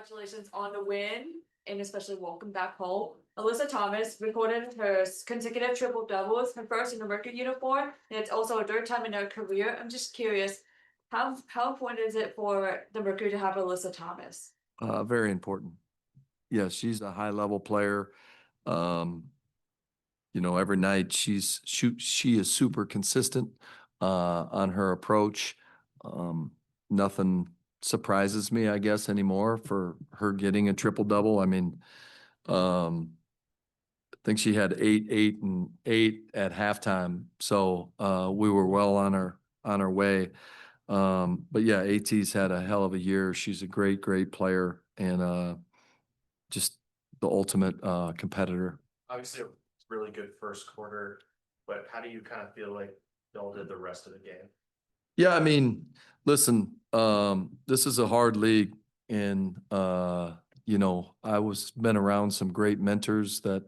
congratulations on the win, and especially welcome back home. Alyssa Thomas recorded her consecutive triple doubles, her first in the Mercury uniform, and it's also her third time in her career. I'm just curious, how important is it for the Mercury to have Alyssa Thomas? Very important. Yes, she's a high level player. Um, every night she is super consistent on her approach. Nothing surprises me, I guess, anymore for her getting a triple double. I mean, I think she had 8 at halftime, so we were well on our way. But yeah, AT's had a hell of a year. She's a great player and just the ultimate competitor. Obviously, a really good first quarter, but how do you kind of feel like y'all did the rest of the game? Yeah, I mean, listen, this is a hard league, and I was been around some great mentors that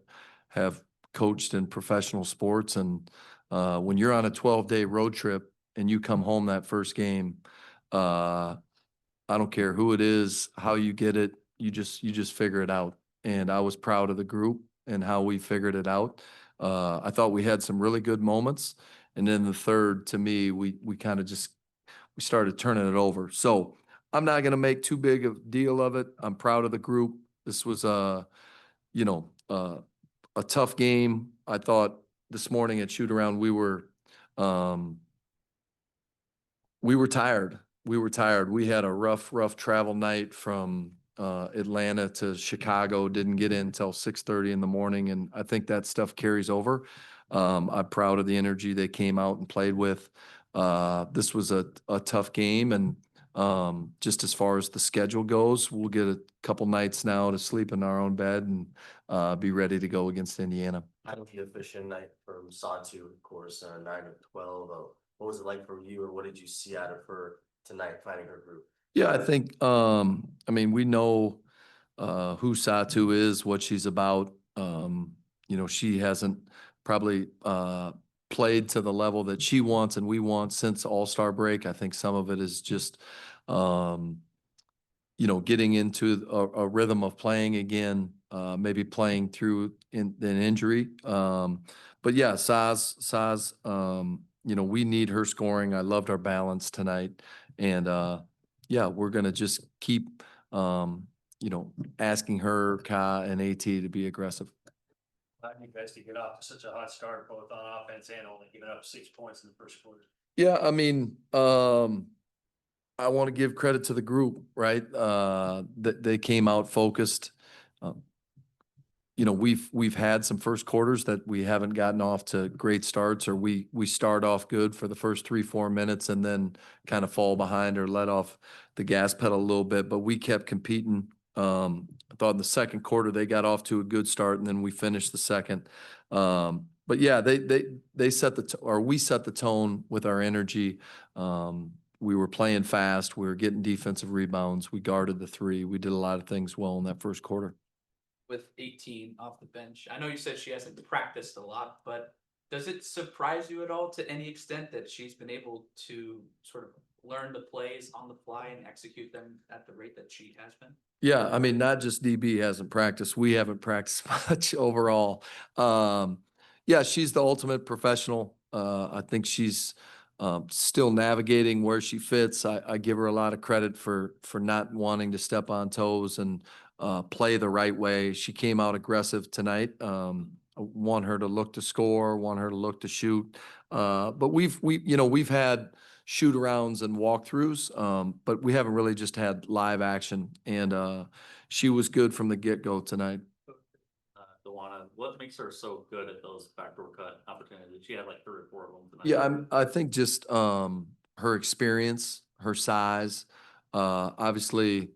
have coached in professional sports, and when you're on a 12-day road trip and you come home that first game, I don't care who it is, how you get it, you just figure it out. And I was proud of the group and how we figured it out. I thought we had some really good moments. And then the third, to me, we kind of we started turning it over. So I'm not going to make too big of a deal of it. I'm proud of the group. This was a tough game. I thought this morning at shoot around we were tired. We had a rough travel night from Atlanta to Chicago. Didn't get in until 6:30 in the morning, and I think that stuff carries over. I'm proud of the energy they came out and played with. This was a tough game, and just as far as the schedule goes, we'll get a couple nights now to sleep in our own bed and be ready to go against Indiana. How did the efficient night from Satu, of course, 9 of 12. What was it like for you, or what did you see out of her tonight, finding her group? Yeah, I think, I mean, we know who Satu is, what she's about. She hasn't probably played to the level that she wants and we want since All-Star break. I think some of it is just, getting into a rhythm of playing again, maybe playing through an injury. But yeah, Saz, we need her scoring. I loved our balance tonight. And yeah, we're going to just keep, asking her, Ka, and AT to be aggressive. Glad you guys could get off to such a hot start, both on offense and only giving up 6 points in the first quarter. Yeah, I mean, I want to give credit to the group, right? That they came out focused. We've had some first quarters that we haven't gotten off to great starts, or we start off good for the first 3-4 minutes and then kind of fall behind or let off the gas pedal a little bit. But we kept competing. I thought in the second quarter they got off to a good start, and then we finished the second. But yeah, we set the tone with our energy. We were playing fast. We were getting defensive rebounds. We guarded the three. We did a lot of things well in that first quarter. With 18 off the bench, I know you said she hasn't practiced a lot, but does it surprise you at all to any extent that she's been able to sort of learn the plays on the fly and execute them at the rate that she has been? Yeah, I mean, not just DB hasn't practiced. We haven't practiced much overall. Yeah, she's the ultimate professional. I think she's still navigating where she fits. I give her a lot of credit for not wanting to step on toes and play the right way. She came out aggressive tonight. I want her to look to score, want her to look to shoot. But we've had shoot arounds and walkthroughs, but we haven't really just had live action. And she was good from the get-go tonight. Dewana, what makes her so good at those backdoor cut opportunities? She had like 3 or 4 of them tonight. Yeah, I think just her experience, her size, obviously,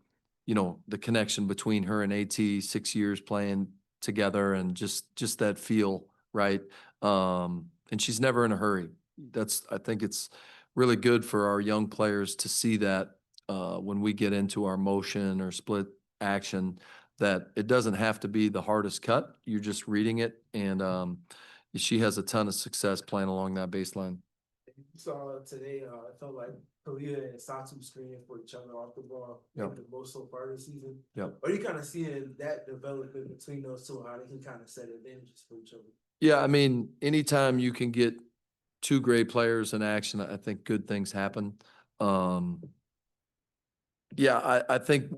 the connection between her and AT, 6 years playing together, and just that feel, right? And she's never in a hurry. I think it's really good for our young players to see that when we get into our motion or split action, that it doesn't have to be the hardest cut. You're just reading it, and she has a ton of success playing along that baseline. So today, I felt like Kalia and Satu screening for each other off the ball. Yep. The most so far this season. Yep. Are you kind of seeing that development between those two, how they can kind of set advantages for each other? Yeah, I mean, anytime you can get two great players in action, I think good things happen. Yeah, I think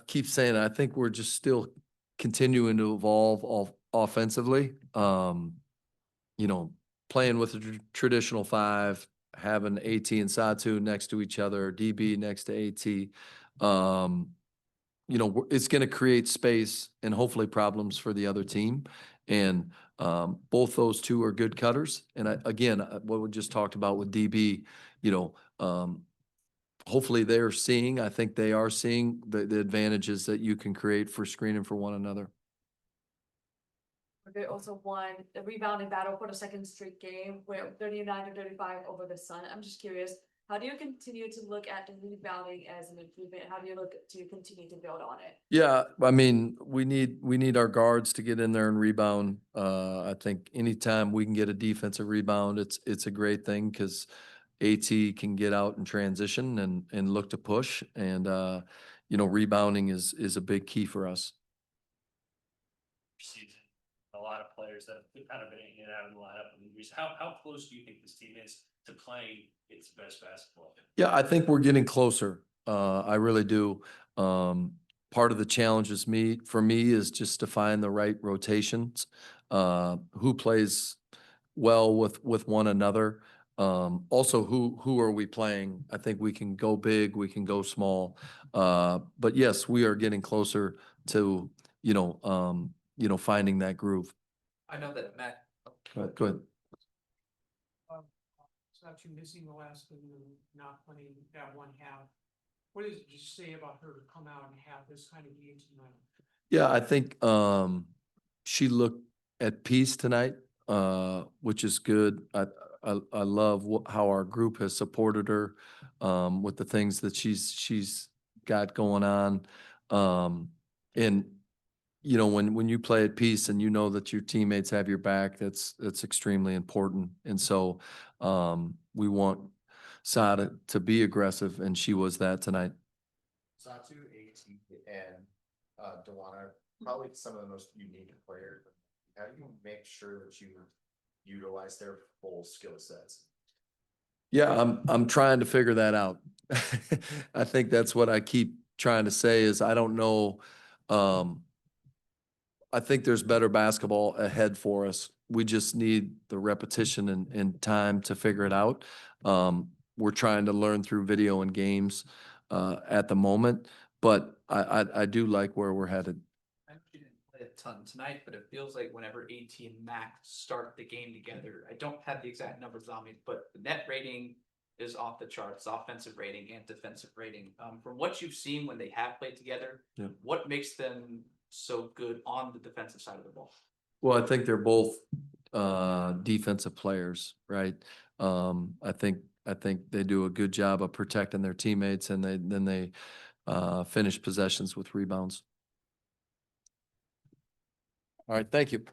keep saying, I think we're just still continuing to evolve offensively. You know, playing with a traditional five, having AT and Satu next to each other, DB next to AT. You know, it's going to create space and hopefully problems for the other team. And both those two are good cutters. And what we just talked about with DB, you know, hopefully they're seeing, I think they are seeing the advantages that you can create for screening for one another. They also won the rebounding battle for the second straight game, where 39-35 over the Sun. I'm just curious, how do you continue to look at the rebounding as an improvement? How do you look to continue to build on it? Yeah, I mean, we need our guards to get in there and rebound. I think anytime we can get a defensive rebound, it's a great thing because AT can get out and transition and look to push. And you know, rebounding is a big key for us. Season, a lot of players that have kind of been in and out of the lineup in injuries. How close do you think this team is to playing its best basketball? Yeah, I think we're getting closer. I really do. Part of the challenge for me is just to find the right rotations, who plays well with one another. Also, who are we playing? I think we can go big, we can go small. But yes, we are getting closer to, finding that groove. I know that Matt. Go ahead. Satu missing the last of you, not playing that one half. What did you say about her to come out and have this kind of game tonight? Yeah, I think she looked at peace tonight, which is good. I love how our group has supported her with the things that she's got going on. And you know, when you play at peace and you know that your teammates have your back, that's extremely important. And so we want Sada to be aggressive, and she was that tonight. Satu, AT, and Dewana, probably some of the most unique players. How do you make sure that you utilize their full skill sets? Yeah, I'm trying to figure that out. I think that's what I keep trying to say is I don't know. I think there's better basketball ahead for us. We just need the repetition and time to figure it out. We're trying to learn through video and games at the moment, but I do like where we're headed. I know she didn't play a ton tonight, but it feels like whenever AT and Mac start the game together, I don't have the exact numbers on me, but the net rating is off the charts, offensive rating and defensive rating. From what you've seen when they have played together, Yeah. What makes them so good on the defensive side of the ball? Well, I think they're both defensive players, right? I think they do a good job of protecting their teammates, and they finish possessions with rebounds. All right, thank you.